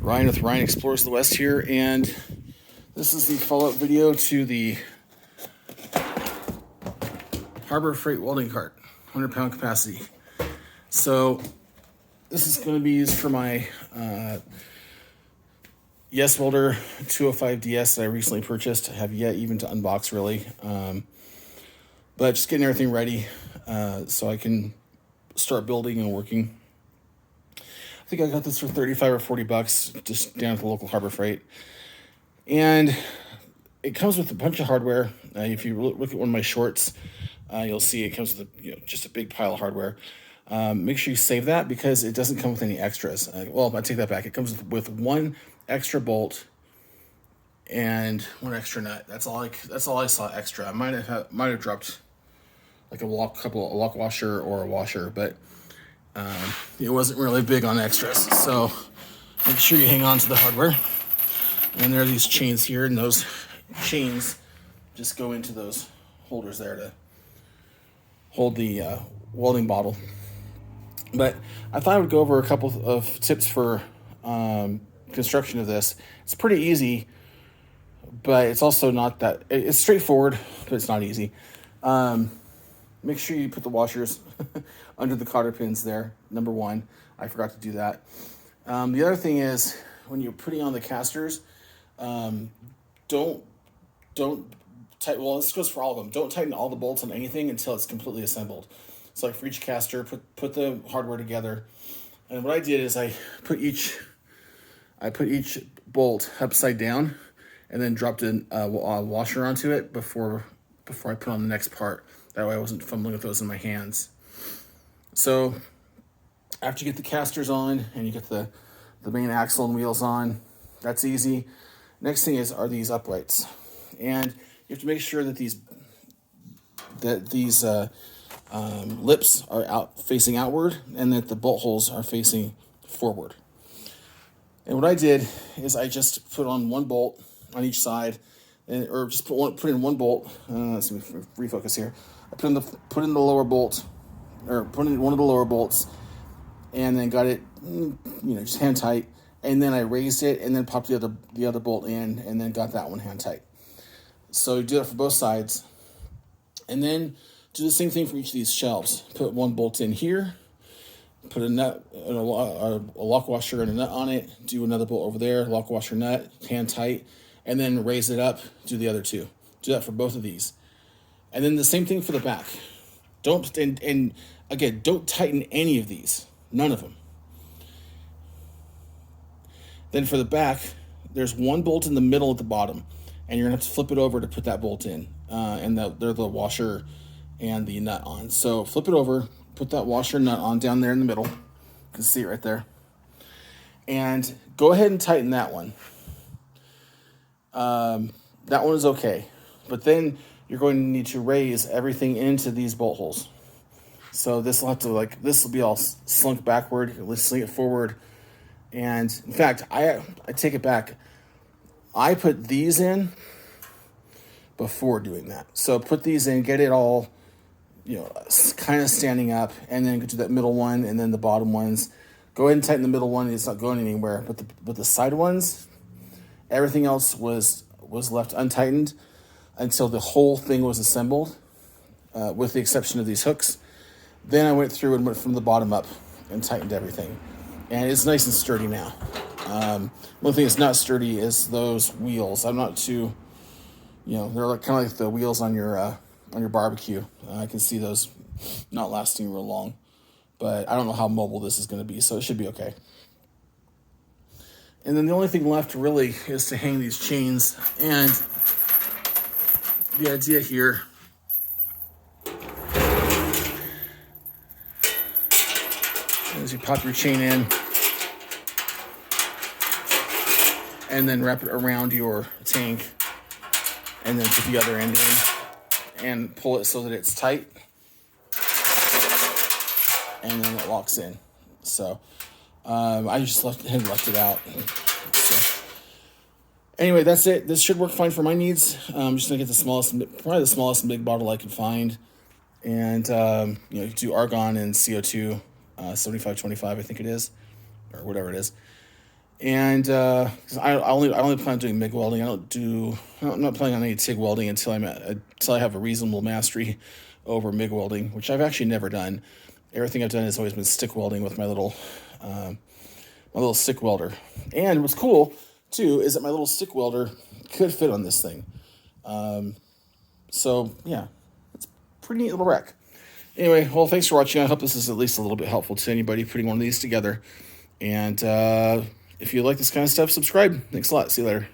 Ryan with Ryan Explores the West here, and this is the follow-up video to the Harbor Freight welding cart, 100-pound capacity. So this is going to be used for my Yes Welder 205DS that I recently purchased. I have yet even to unbox really, but just getting everything ready so I can start building and working. I think I got this for 35 or 40 bucks just down at the local Harbor Freight. And it comes with a bunch of hardware. If you look at one of my shorts, you'll see it comes with just a big pile of hardware. Make sure you save that because it doesn't come with any extras. Well, I take that back. It comes with one extra bolt and one extra nut. That's all I saw extra. I might have dropped like a lock washer or a washer, but it wasn't really big on extras. So make sure you hang on to the hardware. And there are these chains here, and those chains just go into those holders there to hold the welding bottle. But I thought I would go over a couple of tips for construction of this. It's pretty easy, but it's also not that, it's straightforward, but it's not easy. Make sure you put the washers under the cotter pins there, number one. I forgot to do that. The other thing is, when you're putting on the casters, don't tighten, well, this goes for all of them. Don't tighten all the bolts on anything until it's completely assembled. So like for each caster, put the hardware together. And what I did is I put each bolt upside down and then dropped a washer onto it before I put on the next part. That way I wasn't fumbling with those in my hands. So after you get the casters on and you get the main axle and wheels on, that's easy. Next thing are these uprights. And you have to make sure that these lips are facing outward and that the bolt holes are facing forward. And what I did is I just put on one bolt on each side, or just put in one bolt. Let's see, refocus here. I put in the lower bolt, or put in one of the lower bolts, and then got it, just hand tight. And then I raised it, and then popped the other bolt in, and then got that one hand tight. So you do that for both sides, and then do the same thing for each of these shelves. Put one bolt in here, put a nut, a lock washer and a nut on it. Do another bolt over there, lock washer, nut, hand tight, and then raise it up. Do the other two. Do that for both of these. And then the same thing for the back. And again, don't tighten any of these. None of them. Then for the back, there's one bolt in the middle at the bottom, and you're gonna have to flip it over to put that bolt in, and they're the washer and the nut on. So flip it over, put that washer nut on down there in the middle. You can see it right there. And go ahead and tighten that one. That one is okay, but then you're going to need to raise everything into these bolt holes. So this will be all slunk backward. Let's sling it forward. And in fact, I take it back. I put these in before doing that. So put these in, get it all, kind of standing up, and then go to that middle one and then the bottom ones. Go ahead and tighten the middle one. It's not going anywhere, but the side ones, everything else was left untightened until the whole thing was assembled, with the exception of these hooks. Then I went through and went from the bottom up and tightened everything. And it's nice and sturdy now. One thing that's not sturdy is those wheels. I'm not too, they're kind of like the wheels on your barbecue. I can see those not lasting real long. But I don't know how mobile this is going to be, so it should be okay. And then the only thing left really is to hang these chains. And the idea here is you pop your chain in and then wrap it around your tank and then put the other end in and pull it so that it's tight, and then it locks in. So I just left it out. So anyway, that's it. This should work fine for my needs. I'm just gonna get probably the smallest and big bottle I can find, and do argon and CO2, 75-25, I think it is, or whatever it is. And 'cause I only plan on doing MIG welding. I'm not planning on any TIG welding until I have a reasonable mastery over MIG welding, which I've actually never done. Everything I've done has always been stick welding with my little stick welder. And what's cool too is that my little stick welder could fit on this thing. So yeah, it's a pretty neat little wreck. Anyway, well, thanks for watching. I hope this is at least a little bit helpful to anybody putting one of these together. And if you like this kind of stuff, subscribe. Thanks a lot. See you later.